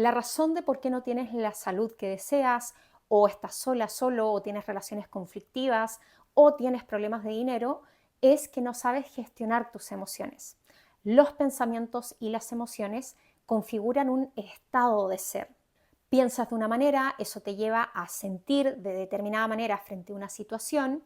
La razón de por qué no tienes la salud que deseas, o estás sola, solo, o tienes relaciones conflictivas, o tienes problemas de dinero, es que no sabes gestionar tus emociones. Los pensamientos y las emociones configuran un estado de ser. Piensas de una manera, eso te lleva a sentir de determinada manera frente a una situación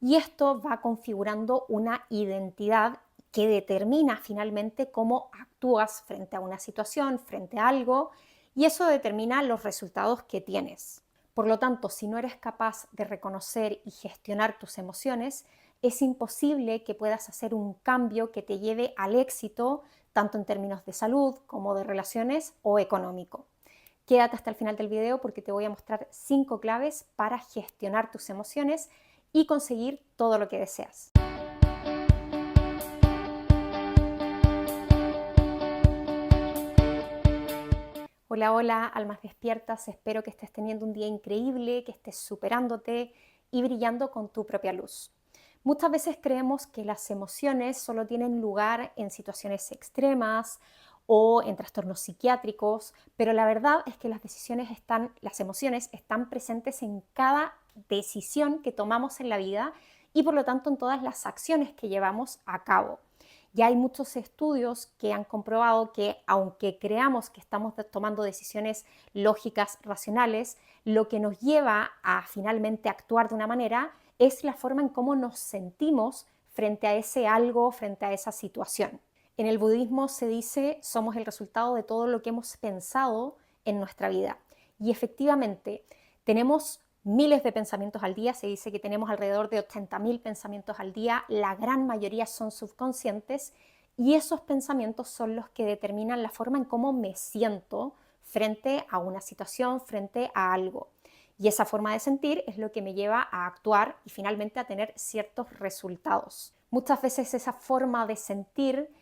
y esto va configurando una identidad que determina finalmente cómo actúas frente a una situación, frente a algo, y eso determina los resultados que tienes. Por lo tanto, si no eres capaz de reconocer y gestionar tus emociones, es imposible que puedas hacer un cambio que te lleve al éxito, tanto en términos de salud como de relaciones o económico. Quédate hasta el final del video porque te voy a mostrar 5 claves para gestionar tus emociones y conseguir todo lo que deseas. Hola, hola, almas despiertas, espero que estés teniendo un día increíble, que estés superándote y brillando con tu propia luz. Muchas veces creemos que las emociones solo tienen lugar en situaciones extremas o en trastornos psiquiátricos, pero la verdad es que las emociones están presentes en cada decisión que tomamos en la vida y por lo tanto en todas las acciones que llevamos a cabo. Ya hay muchos estudios que han comprobado que aunque creamos que estamos tomando decisiones lógicas, racionales, lo que nos lleva a finalmente actuar de una manera es la forma en cómo nos sentimos frente a ese algo, frente a esa situación. En el budismo se dice somos el resultado de todo lo que hemos pensado en nuestra vida. Y efectivamente, tenemos miles de pensamientos al día, se dice que tenemos alrededor de 80.000 pensamientos al día, la gran mayoría son subconscientes y esos pensamientos son los que determinan la forma en cómo me siento frente a una situación, frente a algo. Y esa forma de sentir es lo que me lleva a actuar y finalmente a tener ciertos resultados. Muchas veces esa forma de sentir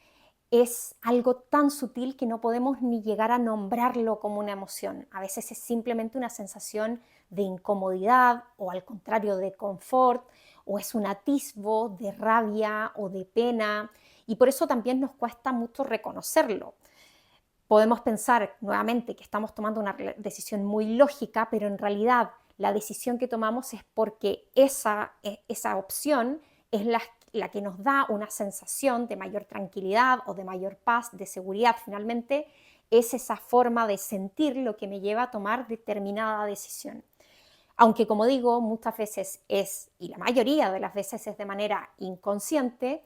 es algo tan sutil que no podemos ni llegar a nombrarlo como una emoción. A veces es simplemente una sensación de incomodidad o al contrario de confort, o es un atisbo de rabia o de pena y por eso también nos cuesta mucho reconocerlo. Podemos pensar nuevamente que estamos tomando una decisión muy lógica, pero en realidad la decisión que tomamos es porque esa opción es la que nos da una sensación de mayor tranquilidad o de mayor paz, de seguridad. Finalmente, es esa forma de sentir lo que me lleva a tomar determinada decisión. Aunque, como digo, muchas veces y la mayoría de las veces es de manera inconsciente,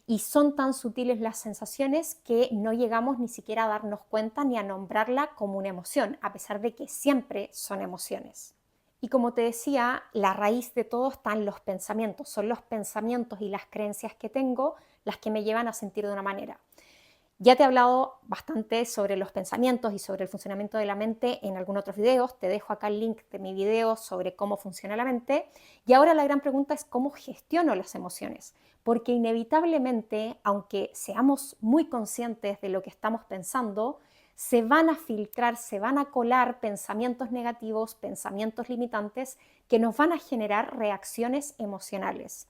y son tan sutiles las sensaciones que no llegamos ni siquiera a darnos cuenta ni a nombrarla como una emoción, a pesar de que siempre son emociones. Y como te decía, la raíz de todo están los pensamientos. Son los pensamientos y las creencias que tengo las que me llevan a sentir de una manera. Ya te he hablado bastante sobre los pensamientos y sobre el funcionamiento de la mente en algunos otros videos. Te dejo acá el link de mi video sobre cómo funciona la mente. Y ahora la gran pregunta es cómo gestiono las emociones. Porque inevitablemente, aunque seamos muy conscientes de lo que estamos pensando, se van a filtrar, se van a colar pensamientos negativos, pensamientos limitantes que nos van a generar reacciones emocionales.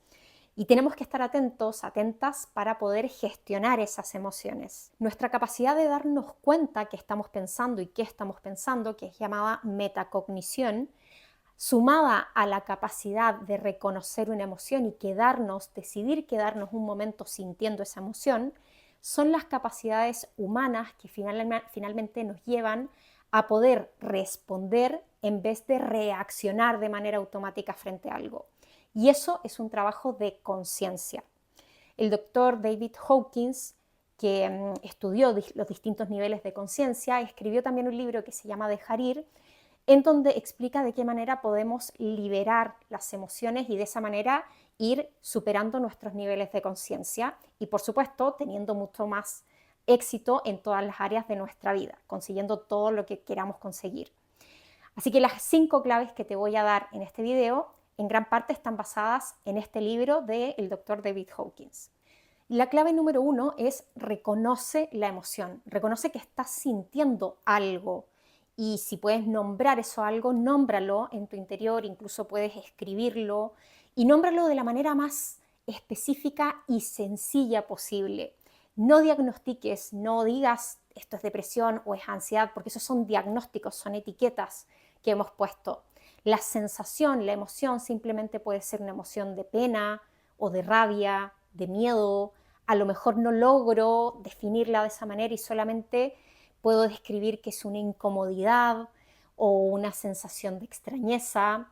Y tenemos que estar atentos, atentas para poder gestionar esas emociones. Nuestra capacidad de darnos cuenta que estamos pensando y qué estamos pensando, que es llamada metacognición, sumada a la capacidad de reconocer una emoción y decidir quedarnos un momento sintiendo esa emoción, son las capacidades humanas que finalmente nos llevan a poder responder en vez de reaccionar de manera automática frente a algo. Y eso es un trabajo de conciencia. El doctor David Hawkins, que estudió los distintos niveles de conciencia, escribió también un libro que se llama Dejar ir, en donde explica de qué manera podemos liberar las emociones y de esa manera ir superando nuestros niveles de conciencia y, por supuesto, teniendo mucho más éxito en todas las áreas de nuestra vida, consiguiendo todo lo que queramos conseguir. Así que las 5 claves que te voy a dar en este video en gran parte están basadas en este libro del doctor David Hawkins. La clave número 1 es reconoce la emoción, reconoce que estás sintiendo algo y si puedes nombrar eso algo, nómbralo en tu interior, incluso puedes escribirlo y nómbralo de la manera más específica y sencilla posible. No diagnostiques, no digas esto es depresión o es ansiedad, porque esos son diagnósticos, son etiquetas que hemos puesto. La sensación, la emoción simplemente puede ser una emoción de pena o de rabia, de miedo. A lo mejor no logro definirla de esa manera y solamente puedo describir que es una incomodidad o una sensación de extrañeza,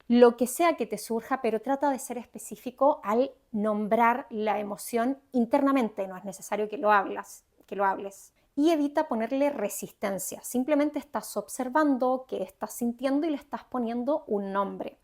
lo que sea que te surja, pero trata de ser específico al nombrar la emoción internamente, no es necesario que lo hables. Y evita ponerle resistencia, simplemente estás observando qué estás sintiendo y le estás poniendo un nombre.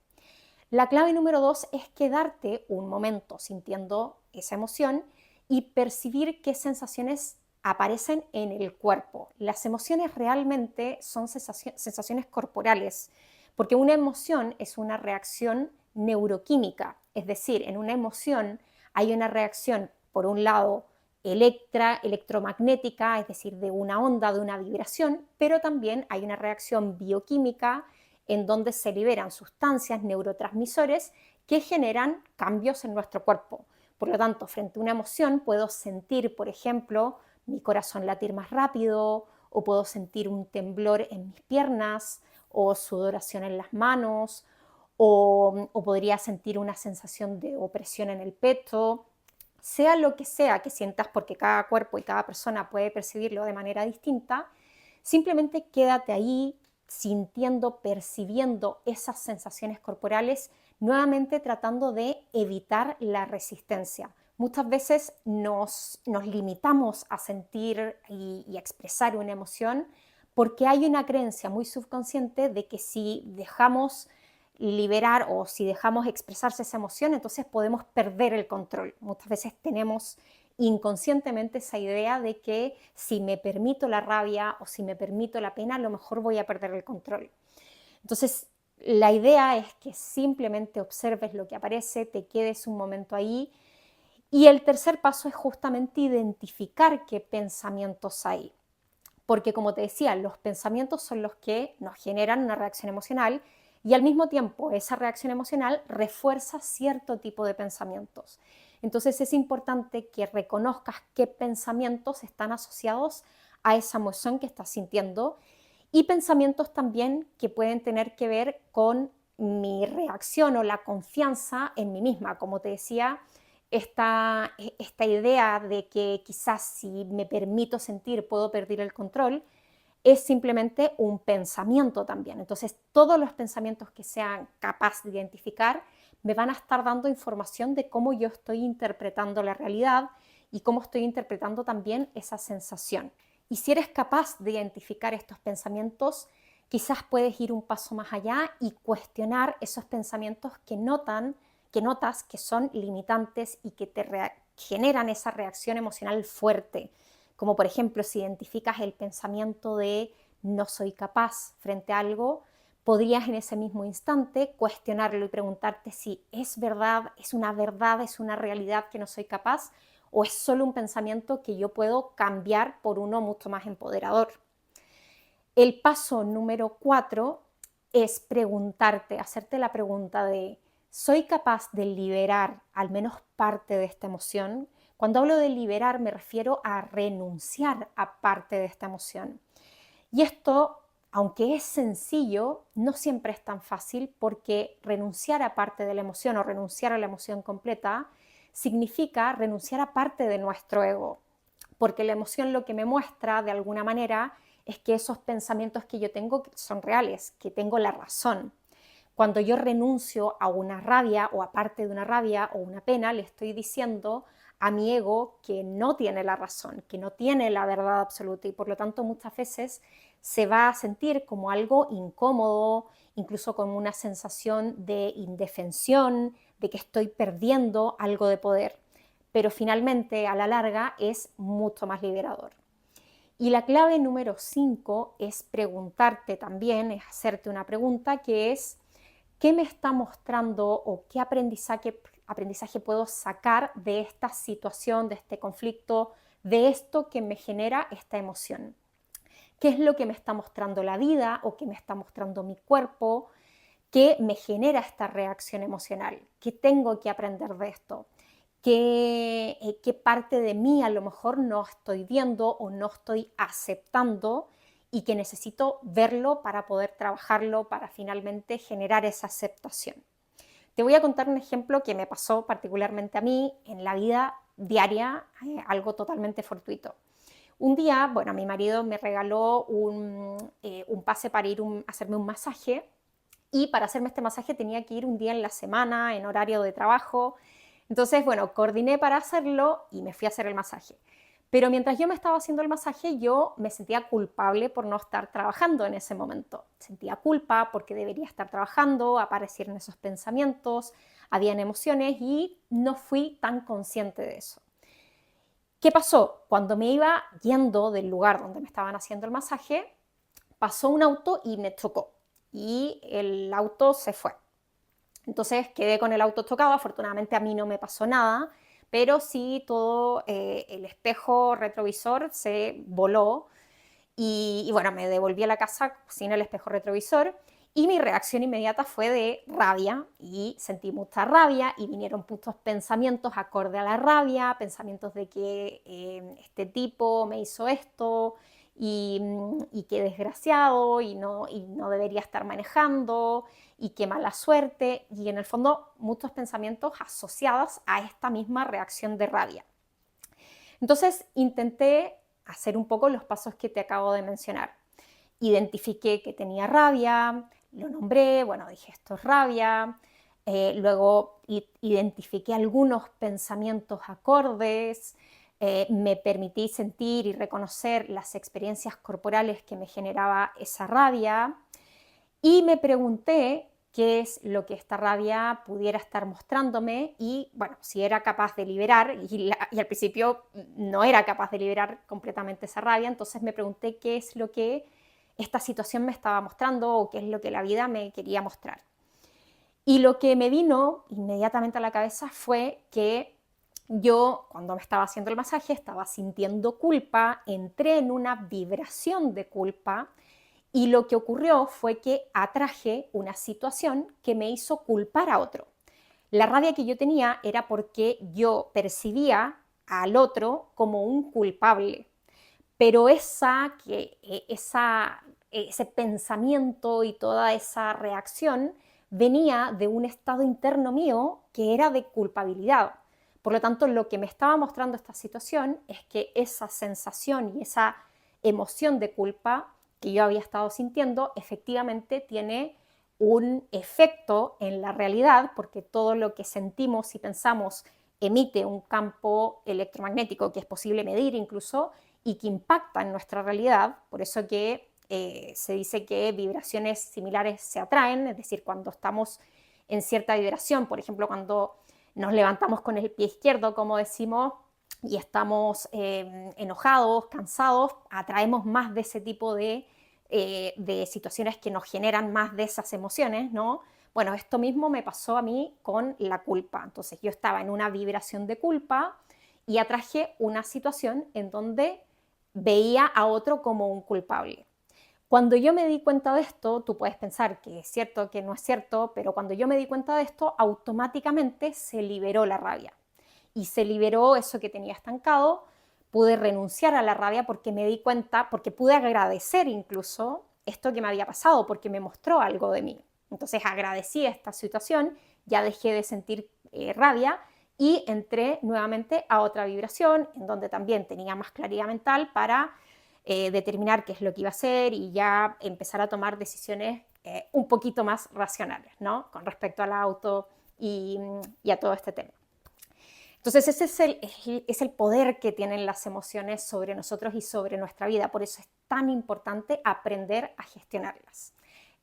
La clave número 2 es quedarte un momento sintiendo esa emoción y percibir qué sensaciones aparecen en el cuerpo. Las emociones realmente son sensaciones corporales, porque una emoción es una reacción neuroquímica, es decir, en una emoción hay una reacción, por un lado, electromagnética, es decir, de una onda, de una vibración, pero también hay una reacción bioquímica en donde se liberan sustancias, neurotransmisores que generan cambios en nuestro cuerpo. Por lo tanto, frente a una emoción puedo sentir, por ejemplo, mi corazón latir más rápido, o puedo sentir un temblor en mis piernas, o sudoración en las manos, o podría sentir una sensación de opresión en el pecho. Sea lo que sea que sientas, porque cada cuerpo y cada persona puede percibirlo de manera distinta, simplemente quédate ahí sintiendo, percibiendo esas sensaciones corporales, nuevamente tratando de evitar la resistencia. Muchas veces nos limitamos a sentir y a expresar una emoción porque hay una creencia muy subconsciente de que si dejamos liberar o si dejamos expresarse esa emoción, entonces podemos perder el control. Muchas veces tenemos inconscientemente esa idea de que si me permito la rabia o si me permito la pena, a lo mejor voy a perder el control. Entonces, la idea es que simplemente observes lo que aparece, te quedes un momento ahí. Y el tercer paso es justamente identificar qué pensamientos hay. Porque como te decía, los pensamientos son los que nos generan una reacción emocional y al mismo tiempo esa reacción emocional refuerza cierto tipo de pensamientos. Entonces es importante que reconozcas qué pensamientos están asociados a esa emoción que estás sintiendo y pensamientos también que pueden tener que ver con mi reacción o la confianza en mí misma. Como te decía, esta idea de que quizás si me permito sentir puedo perder el control, es simplemente un pensamiento también. Entonces, todos los pensamientos que sean capaz de identificar me van a estar dando información de cómo yo estoy interpretando la realidad y cómo estoy interpretando también esa sensación. Y si eres capaz de identificar estos pensamientos, quizás puedes ir un paso más allá y cuestionar esos pensamientos que notas que son limitantes y que te generan esa reacción emocional fuerte. Como por ejemplo, si identificas el pensamiento de no soy capaz frente a algo, podrías en ese mismo instante cuestionarlo y preguntarte si es verdad, es una realidad que no soy capaz, o es solo un pensamiento que yo puedo cambiar por uno mucho más empoderador. El paso número 4 es preguntarte, hacerte la pregunta de ¿soy capaz de liberar al menos parte de esta emoción? Cuando hablo de liberar me refiero a renunciar a parte de esta emoción. Y esto, aunque es sencillo, no siempre es tan fácil porque renunciar a parte de la emoción o renunciar a la emoción completa significa renunciar a parte de nuestro ego, porque la emoción lo que me muestra de alguna manera es que esos pensamientos que yo tengo son reales, que tengo la razón. Cuando yo renuncio a una rabia o a parte de una rabia o una pena, le estoy diciendo a mi ego que no tiene la razón, que no tiene la verdad absoluta y por lo tanto muchas veces se va a sentir como algo incómodo, incluso como una sensación de indefensión, de que estoy perdiendo algo de poder. Pero finalmente a la larga es mucho más liberador. Y la clave número 5 es preguntarte también, es hacerte una pregunta que es ¿qué me está mostrando o qué aprendizaje puedo sacar de esta situación, de este conflicto, de esto que me genera esta emoción? ¿Qué es lo que me está mostrando la vida o qué me está mostrando mi cuerpo? ¿Qué me genera esta reacción emocional? ¿Qué tengo que aprender de esto? qué parte de mí a lo mejor no estoy viendo o no estoy aceptando y que necesito verlo para poder trabajarlo, para finalmente generar esa aceptación. Te voy a contar un ejemplo que me pasó particularmente a mí en la vida diaria, algo totalmente fortuito. Un día, bueno, mi marido me regaló un pase para ir a hacerme un masaje y para hacerme este masaje tenía que ir un día en la semana, en horario de trabajo. Entonces, bueno, coordiné para hacerlo y me fui a hacer el masaje. Pero mientras yo me estaba haciendo el masaje, yo me sentía culpable por no estar trabajando en ese momento. Sentía culpa porque debería estar trabajando, aparecieron esos pensamientos, habían emociones y no fui tan consciente de eso. ¿Qué pasó? Cuando me iba yendo del lugar donde me estaban haciendo el masaje, pasó un auto y me chocó. Y el auto se fue. Entonces quedé con el auto chocado, afortunadamente a mí no me pasó nada, pero sí todo el espejo retrovisor se voló y bueno, me devolví a la casa sin el espejo retrovisor y mi reacción inmediata fue de rabia y sentí mucha rabia y vinieron muchos pensamientos acorde a la rabia, pensamientos de que este tipo me hizo esto y qué desgraciado y no debería estar manejando y qué mala suerte y en el fondo muchos pensamientos asociados a esta misma reacción de rabia. Entonces intenté hacer un poco los pasos que te acabo de mencionar. Identifiqué que tenía rabia, lo nombré, bueno, dije esto es rabia, luego identifiqué algunos pensamientos acordes, me permití sentir y reconocer las experiencias corporales que me generaba esa rabia y me pregunté qué es lo que esta rabia pudiera estar mostrándome y, bueno, si era capaz de liberar, y al principio no era capaz de liberar completamente esa rabia, entonces me pregunté qué es lo que esta situación me estaba mostrando o qué es lo que la vida me quería mostrar. Y lo que me vino inmediatamente a la cabeza fue que yo, cuando me estaba haciendo el masaje, estaba sintiendo culpa, entré en una vibración de culpa y lo que ocurrió fue que atraje una situación que me hizo culpar a otro. La rabia que yo tenía era porque yo percibía al otro como un culpable, pero ese pensamiento y toda esa reacción venía de un estado interno mío que era de culpabilidad. Por lo tanto, lo que me estaba mostrando esta situación es que esa sensación y esa emoción de culpa que yo había estado sintiendo efectivamente tiene un efecto en la realidad porque todo lo que sentimos y pensamos emite un campo electromagnético que es posible medir incluso y que impacta en nuestra realidad, por eso que se dice que vibraciones similares se atraen, es decir, cuando estamos en cierta vibración, por ejemplo, cuando nos levantamos con el pie izquierdo, como decimos, y estamos enojados, cansados, atraemos más de ese tipo de situaciones que nos generan más de esas emociones, ¿no? Bueno, esto mismo me pasó a mí con la culpa. Entonces yo estaba en una vibración de culpa y atraje una situación en donde veía a otro como un culpable. Cuando yo me di cuenta de esto, tú puedes pensar que es cierto, que no es cierto, pero cuando yo me di cuenta de esto, automáticamente se liberó la rabia. Y se liberó eso que tenía estancado, pude renunciar a la rabia porque me di cuenta, porque pude agradecer incluso esto que me había pasado, porque me mostró algo de mí. Entonces agradecí esta situación, ya dejé de sentir rabia y entré nuevamente a otra vibración en donde también tenía más claridad mental para determinar qué es lo que iba a hacer y ya empezar a tomar decisiones un poquito más racionales, ¿no? Con respecto al auto y a todo este tema. Entonces ese es el poder que tienen las emociones sobre nosotros y sobre nuestra vida. Por eso es tan importante aprender a gestionarlas.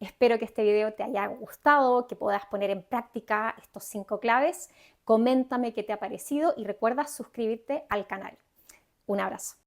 Espero que este video te haya gustado, que puedas poner en práctica estos 5 claves. Coméntame qué te ha parecido y recuerda suscribirte al canal. Un abrazo.